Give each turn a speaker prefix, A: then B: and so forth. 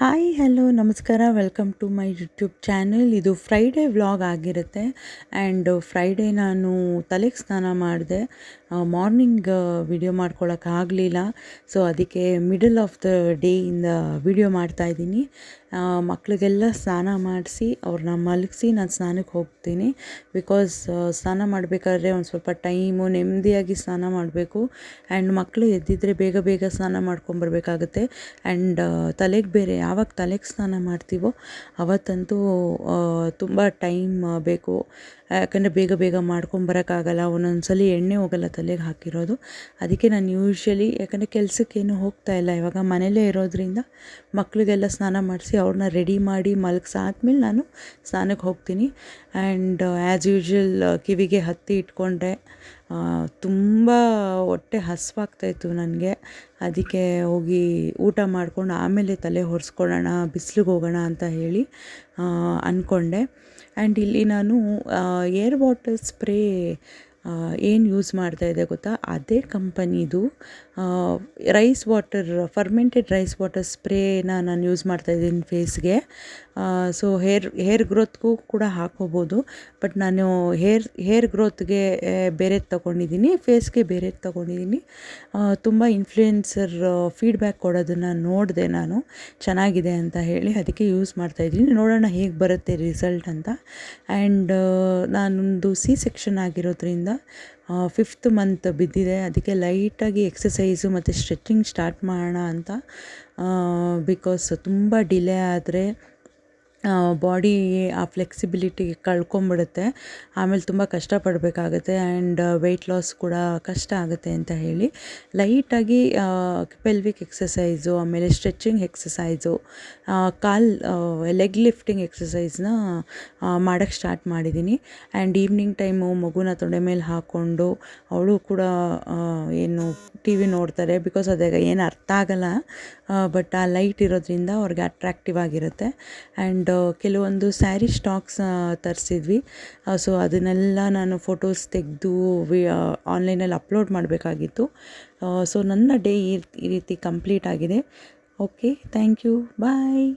A: Hi hello ನಮಸ್ಕಾರ welcome to my YouTube channel. ಇದು Friday vlog ಆಗಿರುತ್ತೆ. ಆ್ಯಂಡ್ ಫ್ರೈಡೇ ನಾನು ತಲೆಗೆ ಸ್ನಾನ ಮಾಡಿದೆ. ಮಾರ್ನಿಂಗ್ ವಿಡಿಯೋ ಮಾಡ್ಕೊಳಕ್ಕಾಗಲಿಲ್ಲ. ಸೊ ಅದಕ್ಕೆ ಮಿಡಲ್ ಆಫ್ ದ ಡೇಯಿಂದ ವಿಡಿಯೋ ಮಾಡ್ತಾಯಿದ್ದೀನಿ. ಮಕ್ಕಳಿಗೆಲ್ಲ ಸ್ನಾನ ಮಾಡಿಸಿ ಅವ್ರನ್ನ ಮಲಗಿಸಿ ನಾನು ಸ್ನಾನಕ್ಕೆ ಹೋಗ್ತೀನಿ. ಬಿಕಾಸ್ ಸ್ನಾನ ಮಾಡಬೇಕಾದ್ರೆ ಒಂದು ಸ್ವಲ್ಪ ಟೈಮು ನೆಮ್ಮದಿಯಾಗಿ ಸ್ನಾನ ಮಾಡಬೇಕು. ಆ್ಯಂಡ್ ಮಕ್ಕಳು ಎದ್ದಿದ್ರೆ ಬೇಗ ಬೇಗ ಸ್ನಾನ ಮಾಡ್ಕೊಂಬರ್ಬೇಕಾಗುತ್ತೆ. ಆ್ಯಂಡ್ ತಲೆಗೆ ಬೇರೆ ಯಾವಾಗ ತಲೆಗೆ ಸ್ನಾನ ಮಾಡ್ತೀವೋ ಅವತ್ತಂತೂ ತುಂಬ ಟೈಮ್ ಬೇಕು. ಯಾಕಂದರೆ ಬೇಗ ಬೇಗ ಮಾಡ್ಕೊಂಬರೋಕ್ಕಾಗಲ್ಲ. ಒಂದೊಂದು ಸಲ ಎಣ್ಣೆ ಹೋಗಲ್ಲ ತಲೆಗೆ ಹಾಕಿರೋದು. ಅದಕ್ಕೆ ನಾನು ಯೂಶ್ವಲಿ ಯಾಕಂದರೆ ಕೆಲ್ಸಕ್ಕೇನು ಹೋಗ್ತಾಯಿಲ್ಲ, ಇವಾಗ ಮನೇಲೇ ಇರೋದ್ರಿಂದ ಮಕ್ಕಳಿಗೆಲ್ಲ ಸ್ನಾನ ಮಾಡಿಸಿ ಅವ್ರನ್ನ ರೆಡಿ ಮಾಡಿ ಮಲಗಿಸಾದ್ಮೇಲೆ ನಾನು ಸ್ನಾನಕ್ಕೆ ಹೋಗ್ತೀನಿ. ಆ್ಯಂಡ್ ಆ್ಯಸ್ ಯೂಶ್ವಲ್ ಕಿವಿಗೆ ಹತ್ತಿ ಇಟ್ಕೊಂಡೆ. ತುಂಬ ಹೊಟ್ಟೆ ಹಸಿವಾಗ್ತಾಯಿತ್ತು ನನಗೆ. ಅದಕ್ಕೆ ಹೋಗಿ ಊಟ ಮಾಡ್ಕೊಂಡು ಆಮೇಲೆ ತಲೆ ಒರೆಸ್ಕೊಳ್ಳೋಣ, ಬಿಸಿಲಿಗೆ ಹೋಗೋಣ ಅಂತ ಹೇಳಿ ಅಂದ್ಕೊಂಡೆ. ಆ್ಯಂಡ್ ಇಲ್ಲಿ ನಾನು ಏರ್ ವಾಟರ್ ಸ್ಪ್ರೇ ಏನು ಯೂಸ್ ಮಾಡ್ತಾಯಿದ್ದೆ ಗೊತ್ತಾ, ಅದೇ ಕಂಪನಿದು rice water, fermented rice water ಸ್ಪ್ರೇನ ನಾನು ಯೂಸ್ ಮಾಡ್ತಾಯಿದ್ದೀನಿ ಫೇಸ್ಗೆ. ಸೊ ಹೇರ್ ಗ್ರೋತ್ಗೂ ಕೂಡ ಹಾಕೋಬೋದು. ಬಟ್ ನಾನು ಹೇರ್ ಗ್ರೋತ್ಗೆ ಬೇರೆದು ತೊಗೊಂಡಿದ್ದೀನಿ, ಫೇಸ್ಗೆ ಬೇರೆದು ತೊಗೊಂಡಿದ್ದೀನಿ. ತುಂಬ ಇನ್ಫ್ಲುಯೆನ್ಸರ್ ಫೀಡ್ಬ್ಯಾಕ್ ಕೊಡೋದನ್ನು ನೋಡಿದೆ ನಾನು, ಚೆನ್ನಾಗಿದೆ ಅಂತ ಹೇಳಿ. ಅದಕ್ಕೆ ಯೂಸ್ ಮಾಡ್ತಾಯಿದ್ದೀನಿ, ನೋಡೋಣ ಹೇಗೆ ಬರುತ್ತೆ ರಿಸಲ್ಟ್ ಅಂತ. ಆ್ಯಂಡ್ ನಾನೊಂದು ಸೆಕ್ಷನ್ ಆಗಿರೋದ್ರಿಂದ 5th ಮಂತ್ ಬಿದ್ದಿದೆ. ಅದಕ್ಕೆ ಲೈಟಾಗಿ ಎಕ್ಸಸೈಸು ಮತ್ತು ಸ್ಟ್ರೆಚಿಂಗ್ ಸ್ಟಾರ್ಟ್ ಮಾಡೋಣ ಅಂತ. ಬಿಕಾಸ್ ತುಂಬ ಡಿಲೇ ಆದರೆ ಬಾಡಿ ಆ ಫ್ಲೆಕ್ಸಿಬಿಲಿಟಿ ಕಳ್ಕೊಂಬಿಡುತ್ತೆ. ಆಮೇಲೆ ತುಂಬ ಕಷ್ಟಪಡಬೇಕಾಗತ್ತೆ. ಆ್ಯಂಡ್ ವೆಯ್ಟ್ ಲಾಸ್ ಕೂಡ ಕಷ್ಟ ಆಗುತ್ತೆ ಅಂತ ಹೇಳಿ ಲೈಟಾಗಿ ಪೆಲ್ವಿಕ್ ಎಕ್ಸಸೈಸು, ಆಮೇಲೆ ಸ್ಟ್ರೆಚಿಂಗ್ ಎಕ್ಸಸೈಸು, ಲೆಗ್ ಲಿಫ್ಟಿಂಗ್ ಎಕ್ಸಸೈಸ್ನ ಮಾಡೋಕ್ಕೆ ಸ್ಟಾರ್ಟ್ ಮಾಡಿದ್ದೀನಿ. ಆ್ಯಂಡ್ ಈವ್ನಿಂಗ್ ಟೈಮು ಮಗುನ ತೊಡೆ ಮೇಲೆ ಹಾಕ್ಕೊಂಡು ಅವಳು ಕೂಡ ಏನು ಟಿ ವಿ ನೋಡ್ತಾರೆ. ಬಿಕಾಸ್ ಅದಾಗ ಏನು ಅರ್ಥ ಆಗಲ್ಲ, ಬಟ್ ಆ ಲೈಟ್ ಇರೋದ್ರಿಂದ ಅವ್ರಿಗೆ ಅಟ್ರ್ಯಾಕ್ಟಿವ್ ಆಗಿರುತ್ತೆ. ಆ್ಯಂಡ್ ಕೆಲವೊಂದು ಸ್ಯಾರಿ ಸ್ಟಾಕ್ಸ್ ತರಿಸಿದ್ವಿ. ಸೊ ಅದನ್ನೆಲ್ಲ ನಾನು ಫೋಟೋಸ್ ತೆಗೆದು ಆನ್ಲೈನಲ್ಲಿ ಅಪ್ಲೋಡ್ ಮಾಡಬೇಕಾಗಿತ್ತು. ಸೊ ನನ್ನ ಡೇ ಈ ರೀತಿ ಕಂಪ್ಲೀಟ್ ಆಗಿದೆ. Okay, thank you, bye.